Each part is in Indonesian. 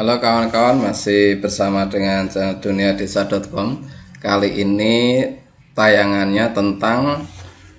Halo kawan-kawan, masih bersama dengan channel duniadesa.com. Kali ini tayangannya tentang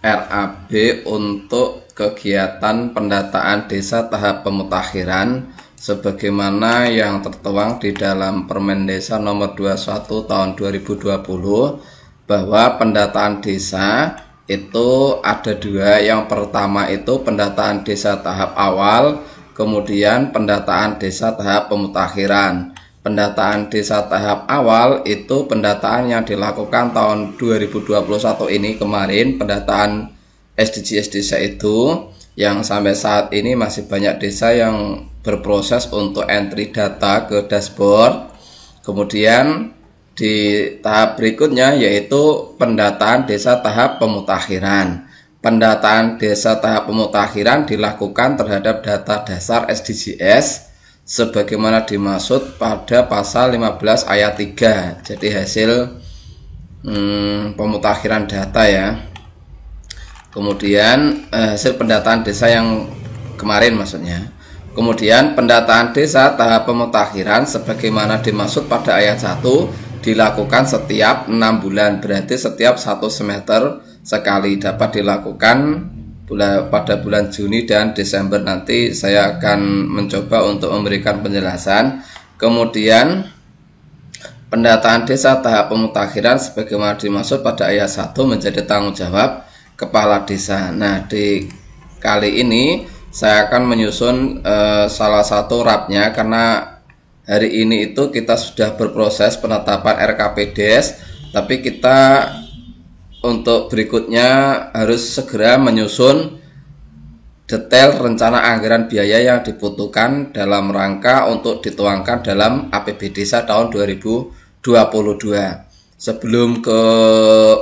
RAB untuk kegiatan pendataan desa tahap pemutakhiran sebagaimana yang tertuang di dalam Permen Desa nomor 21 tahun 2020, bahwa pendataan desa itu ada dua. Yang pertama itu pendataan desa tahap awal, kemudian pendataan desa tahap pemutakhiran. Pendataan desa tahap awal itu pendataan yang dilakukan tahun 2021 ini kemarin, pendataan SDGs desa itu, yang sampai saat ini masih banyak desa yang berproses untuk entry data ke dashboard. Kemudian di tahap berikutnya yaitu pendataan desa tahap pemutakhiran. Pendataan desa tahap pemutakhiran dilakukan terhadap data dasar SDGs sebagaimana dimaksud pada pasal 15 ayat 3. Jadi hasil pemutakhiran data ya. Kemudian hasil pendataan desa yang kemarin maksudnya. Kemudian pendataan desa tahap pemutakhiran sebagaimana dimaksud pada ayat 1 dilakukan setiap 6 bulan, berarti setiap 1 semester sekali. Dapat dilakukan pada bulan Juni dan Desember. Nanti saya akan mencoba untuk memberikan penjelasan. Kemudian pendataan desa tahap pemutakhiran sebagaimana dimaksud pada ayat 1 menjadi tanggung jawab kepala desa. Nah, di kali ini saya akan menyusun salah satu rapnya, karena hari ini itu kita sudah berproses penetapan RKPDes, tapi kita untuk berikutnya harus segera menyusun detail rencana anggaran biaya yang dibutuhkan dalam rangka untuk dituangkan dalam APB Desa tahun 2022. Sebelum ke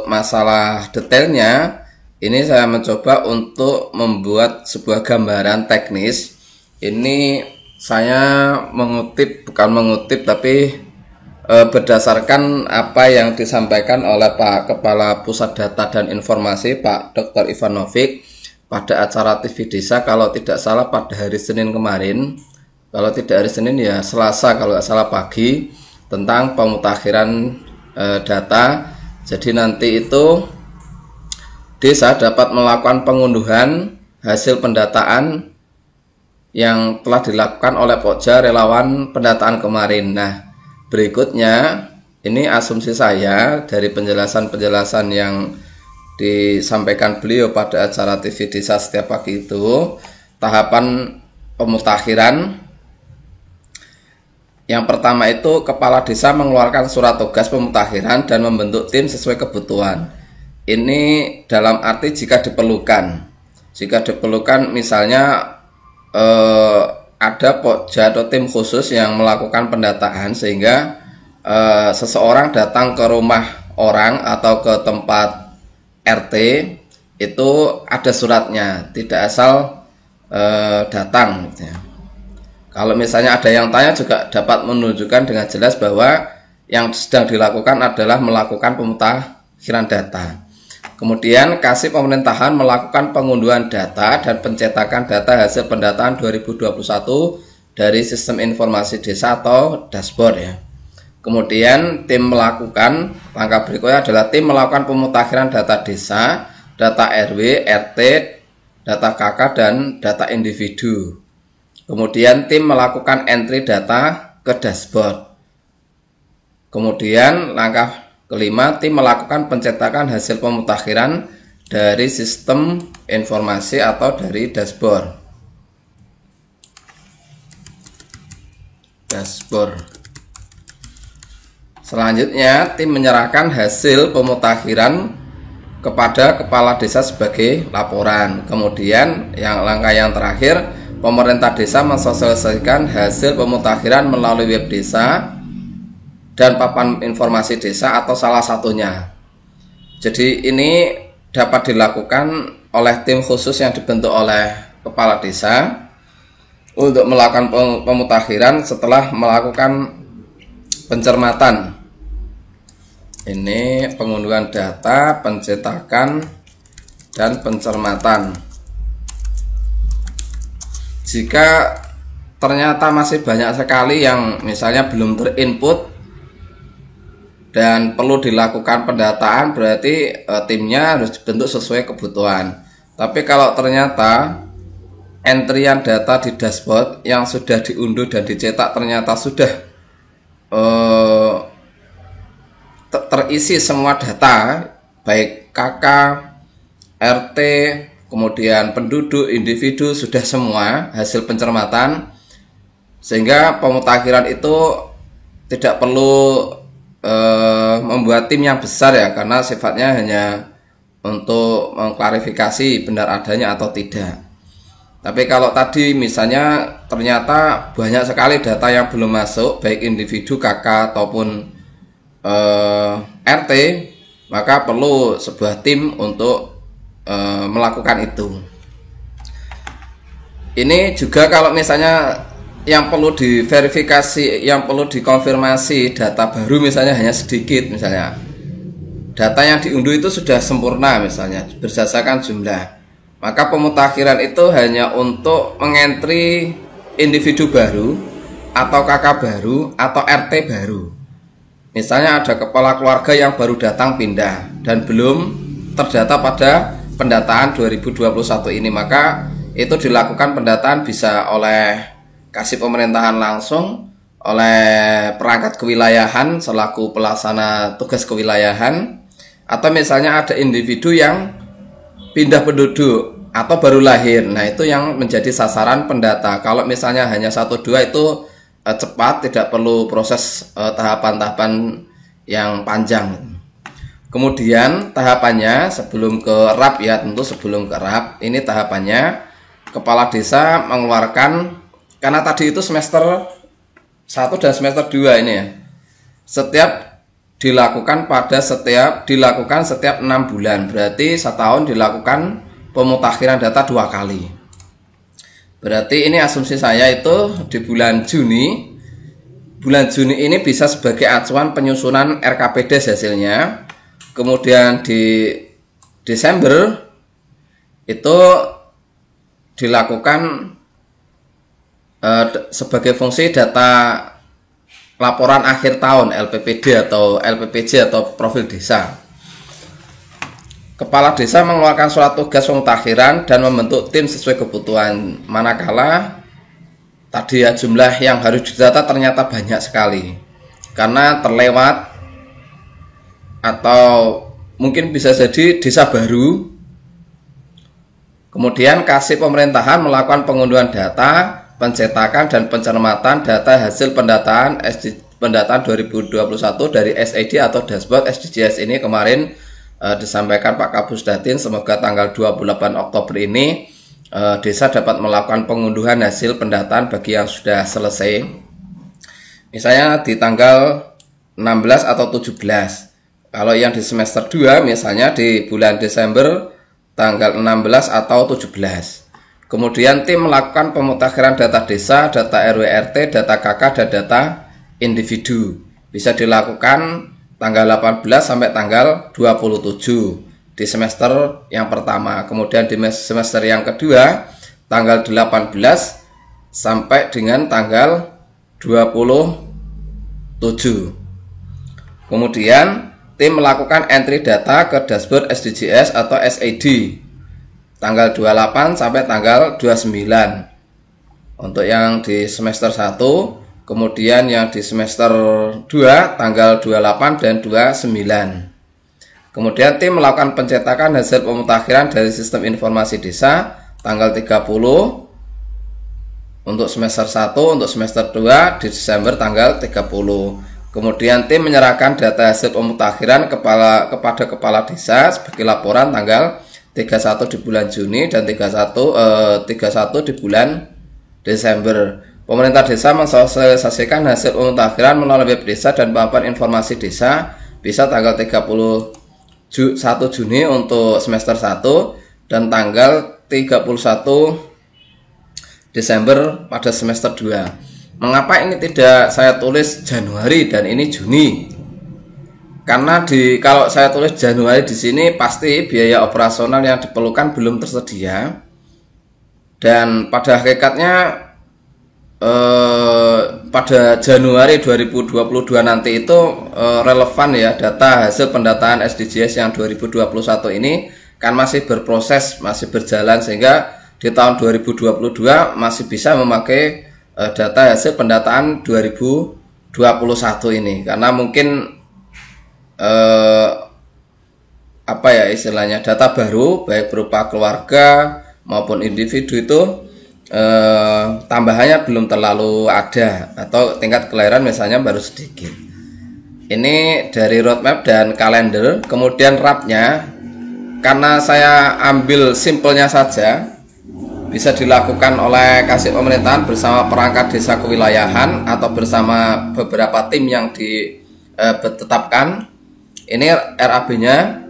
masalah detailnya, ini saya mencoba untuk membuat sebuah gambaran teknis. Ini saya tapi berdasarkan apa yang disampaikan oleh Pak Kepala Pusat Data dan Informasi, Pak Dr. Ivanovic, pada acara TV Desa, kalau tidak salah pada hari Senin kemarin, kalau tidak hari Senin ya Selasa kalau tidak salah pagi, tentang pemutakhiran data. Jadi nanti itu desa dapat melakukan pengunduhan hasil pendataan yang telah dilakukan oleh Pokja relawan pendataan kemarin. Nah, berikutnya ini asumsi saya dari penjelasan-penjelasan yang disampaikan beliau pada acara TV Desa setiap pagi itu. Tahapan pemutakhiran yang pertama itu kepala desa mengeluarkan surat tugas pemutakhiran dan membentuk tim sesuai kebutuhan. Ini dalam arti jika diperlukan misalnya ada pokja atau tim khusus yang melakukan pendataan, sehingga seseorang datang ke rumah orang atau ke tempat RT itu ada suratnya, tidak asal datang gitu ya. Kalau misalnya ada yang tanya juga dapat menunjukkan dengan jelas bahwa yang sedang dilakukan adalah melakukan pemutakhiran data. Kemudian kasih pemerintahan melakukan pengunduhan data dan pencetakan data hasil pendataan 2021 dari sistem informasi desa atau dashboard ya. Kemudian tim melakukan, langkah berikutnya adalah tim melakukan pemutakhiran data desa, data RW, RT, data KK dan data individu. Kemudian tim melakukan entry data ke dashboard. Kemudian langkah kelima, tim melakukan pencetakan hasil pemutakhiran dari sistem informasi atau dari dashboard. Selanjutnya, tim menyerahkan hasil pemutakhiran kepada kepala desa sebagai laporan. Kemudian langkah yang terakhir, pemerintah desa mensosialisasikan hasil pemutakhiran melalui web desa dan papan informasi desa atau salah satunya. Jadi ini dapat dilakukan oleh tim khusus yang dibentuk oleh kepala desa untuk melakukan pemutakhiran setelah melakukan pencermatan. Ini pengunduhan data, pencetakan, dan pencermatan. Jika ternyata masih banyak sekali yang misalnya belum terinput dan perlu dilakukan pendataan, berarti timnya harus dibentuk sesuai kebutuhan. Tapi kalau ternyata entrian data di dashboard yang sudah diunduh dan dicetak ternyata sudah terisi semua data, baik KK, RT, kemudian penduduk, individu, sudah semua hasil pencermatan, sehingga pemutakhiran itu tidak perlu membuat tim yang besar ya, karena sifatnya hanya untuk mengklarifikasi benar adanya atau tidak. Tapi kalau tadi misalnya ternyata banyak sekali data yang belum masuk, baik individu, KK ataupun RT, maka perlu sebuah tim untuk melakukan itu. Ini juga kalau misalnya yang perlu diverifikasi, yang perlu dikonfirmasi data baru misalnya hanya sedikit, misalnya data yang diunduh itu sudah sempurna misalnya berdasarkan jumlah, maka pemutakhiran itu hanya untuk mengentri individu baru atau KK baru atau RT baru. Misalnya ada kepala keluarga yang baru datang pindah dan belum terdata pada pendataan 2021 ini, maka itu dilakukan pendataan bisa oleh kasih pemerintahan langsung, oleh perangkat kewilayahan selaku pelaksana tugas kewilayahan, atau misalnya ada individu yang pindah penduduk atau baru lahir. Nah, itu yang menjadi sasaran pendata. Kalau misalnya hanya 1-2 itu cepat, tidak perlu proses tahapan-tahapan yang panjang. Kemudian tahapannya sebelum ke RAP ya, tentu sebelum ke RAP ini tahapannya kepala desa mengeluarkan, karena tadi itu semester 1 dan semester 2 ini ya, dilakukan setiap 6 bulan, berarti setahun dilakukan pemutakhiran data 2 kali. Berarti ini asumsi saya itu di bulan Juni ini bisa sebagai acuan penyusunan RKPD hasilnya. Kemudian di Desember itu dilakukan sebagai fungsi data laporan akhir tahun LPPD atau LPPJ atau profil desa. Kepala desa mengeluarkan surat tugas pemutakhiran dan membentuk tim sesuai kebutuhan. Manakala tadi ya jumlah yang harus didata ternyata banyak sekali karena terlewat atau mungkin bisa jadi desa baru. Kemudian kasih pemerintahan melakukan pengunduhan data, pencetakan dan pencermatan data hasil pendataan 2021 dari SID atau dashboard SDGs ini kemarin disampaikan Pak Kapus Datin. Semoga tanggal 28 Oktober ini desa dapat melakukan pengunduhan hasil pendataan bagi yang sudah selesai, misalnya di tanggal 16 atau 17. Kalau yang di semester 2 misalnya di bulan Desember tanggal 16 atau 17. Kemudian tim melakukan pemutakhiran data desa, data RW RT, data KK, dan data individu. Bisa dilakukan tanggal 18 sampai tanggal 27 di semester yang pertama. Kemudian di semester yang kedua tanggal 18 sampai dengan tanggal 27. Kemudian tim melakukan entry data ke dashboard SDGs atau SID tanggal 28 sampai tanggal 29 untuk yang di semester 1. Kemudian yang di semester 2 tanggal 28 dan 29. Kemudian tim melakukan pencetakan hasil pemutakhiran dari sistem informasi desa tanggal 30 untuk semester 1, untuk semester 2 di Desember tanggal 30. Kemudian tim menyerahkan data hasil pemutakhiran kepada kepala desa sebagai laporan tanggal 31 di bulan Juni dan 31 di bulan Desember. Pemerintah desa mensosialisasikan hasil pemutakhiran melalui web desa dan papan informasi desa bisa tanggal 31 Juni untuk semester 1 dan tanggal 31 Desember pada semester 2. Mengapa ini tidak saya tulis Januari dan ini Juni? Karena kalau saya tulis Januari di sini pasti biaya operasional yang diperlukan belum tersedia. Dan pada hakikatnya pada Januari 2022 nanti itu relevan ya, data hasil pendataan SDGs yang 2021 ini kan masih berproses, masih berjalan, sehingga di tahun 2022 masih bisa memakai data hasil pendataan 2021 ini, karena mungkin apa ya istilahnya, data baru baik berupa keluarga maupun individu itu tambahannya belum terlalu ada, atau tingkat kelahiran misalnya baru sedikit. Ini dari roadmap dan kalender. Kemudian rapnya, karena saya ambil simpelnya saja, bisa dilakukan oleh Kasih Pemerintahan bersama perangkat desa kewilayahan atau bersama beberapa tim yang ditetapkan. Ini RAB-nya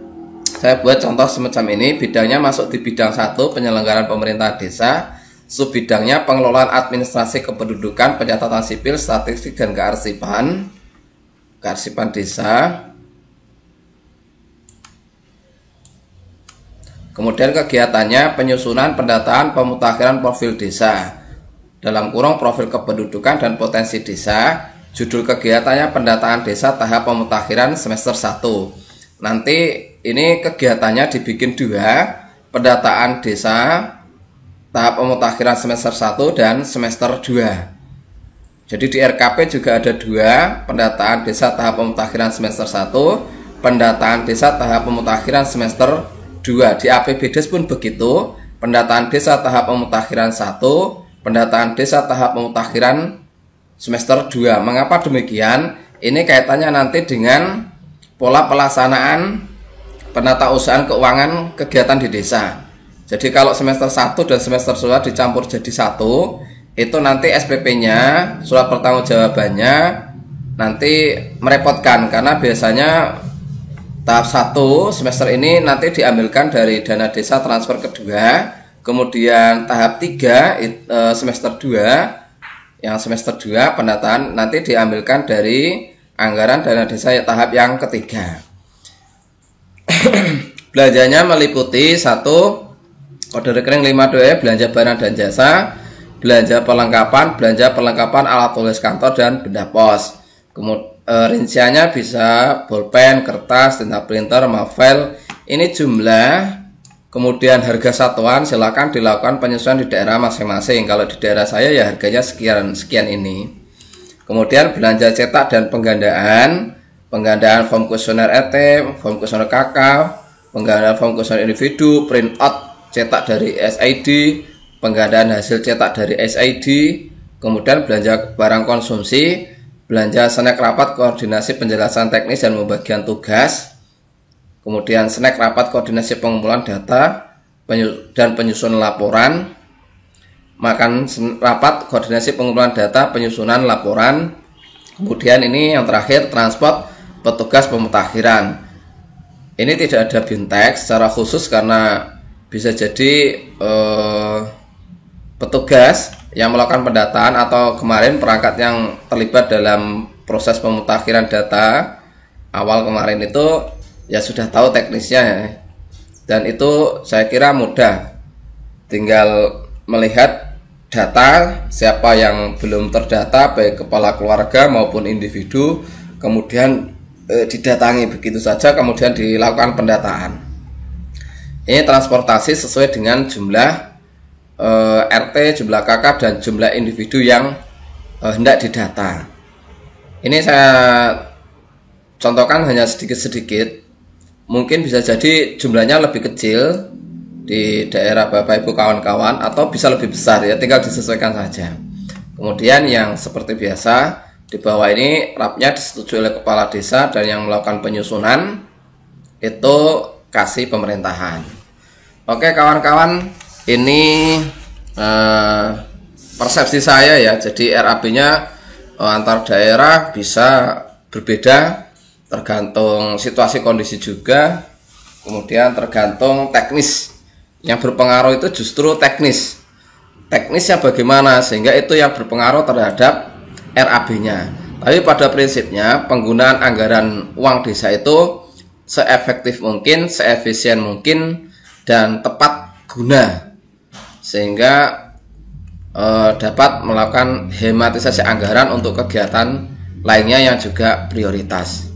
saya buat contoh semacam ini. Bidangnya masuk di bidang 1, penyelenggaraan pemerintahan desa. Subbidangnya pengelolaan administrasi kependudukan, pencatatan sipil, statistik, dan kearsipan desa. Kemudian kegiatannya penyusunan, pendataan, pemutakhiran profil desa, dalam kurung profil kependudukan dan potensi desa. Judul kegiatannya pendataan desa tahap pemutakhiran semester 1. Nanti ini kegiatannya dibikin 2, pendataan desa tahap pemutakhiran semester 1 dan semester 2. Jadi di RKP juga ada 2, pendataan desa tahap pemutakhiran semester 1, pendataan desa tahap pemutakhiran semester 2. Di APBDes pun begitu, pendataan desa tahap pemutakhiran 1, pendataan desa tahap pemutakhiran semester 2. Mengapa demikian? Ini kaitannya nanti dengan pola pelaksanaan penatausahaan keuangan kegiatan di desa. Jadi kalau semester 1 dan semester 2 dicampur jadi 1, itu nanti SPP-nya, surat pertanggungjawabannya nanti merepotkan, karena biasanya tahap 1 semester ini nanti diambilkan dari dana desa transfer kedua, kemudian tahap 3 semester 2, yang semester 2 pendataan nanti diambilkan dari anggaran dana desa tahap yang ketiga. Belanjanya meliputi 1, kode rekening 5DE belanja barang dan jasa, belanja perlengkapan alat tulis kantor dan benda pos. Kemudian rinciannya bisa bolpen, kertas, tinta printer, mafel. Ini jumlah. Kemudian harga satuan silakan dilakukan penyesuaian di daerah masing-masing. Kalau di daerah saya ya harganya sekian ini. Kemudian belanja cetak dan penggandaan form kuesioner ET, form kuesioner KK, penggandaan form kuesioner individu, print out cetak dari SID, penggandaan hasil cetak dari SID, kemudian belanja barang konsumsi, belanja snack rapat koordinasi penjelasan teknis dan pembagian tugas, kemudian snack rapat koordinasi pengumpulan data dan penyusunan laporan, makan rapat koordinasi pengumpulan data penyusunan laporan, kemudian ini yang terakhir transport petugas pemutakhiran. Ini tidak ada bintek secara khusus karena bisa jadi petugas yang melakukan pendataan atau kemarin perangkat yang terlibat dalam proses pemutakhiran data awal kemarin itu ya sudah tahu teknisnya ya. Dan itu saya kira mudah, tinggal melihat data siapa yang belum terdata baik kepala keluarga maupun individu, kemudian didatangi begitu saja, kemudian dilakukan pendataan. Ini transportasi sesuai dengan jumlah RT, jumlah KK, dan jumlah individu yang hendak didata. Ini saya contohkan hanya sedikit-sedikit. Mungkin bisa jadi jumlahnya lebih kecil di daerah Bapak Ibu kawan-kawan, atau bisa lebih besar ya, tinggal disesuaikan saja. Kemudian yang seperti biasa di bawah ini rapnya disetujui oleh kepala desa, dan yang melakukan penyusunan itu Kasih Pemerintahan. Oke kawan-kawan, ini persepsi saya ya. Jadi RAB-nya antar daerah bisa berbeda tergantung situasi kondisi juga, kemudian tergantung teknis. Yang berpengaruh itu justru teknisnya bagaimana, sehingga itu yang berpengaruh terhadap RAB-nya. Tapi pada prinsipnya penggunaan anggaran uang desa itu seefektif mungkin, seefisien mungkin, dan tepat guna, sehingga dapat melakukan hematisasi anggaran untuk kegiatan lainnya yang juga prioritas.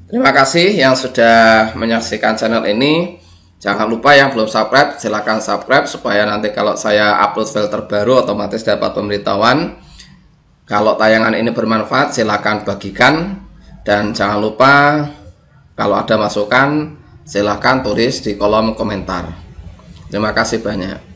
Terima kasih yang sudah menyaksikan channel ini. Jangan lupa yang belum subscribe, silahkan subscribe supaya nanti kalau saya upload file terbaru otomatis dapat pemberitahuan. Kalau tayangan ini bermanfaat silahkan bagikan, dan jangan lupa kalau ada masukan silahkan tulis di kolom komentar. Terima kasih banyak.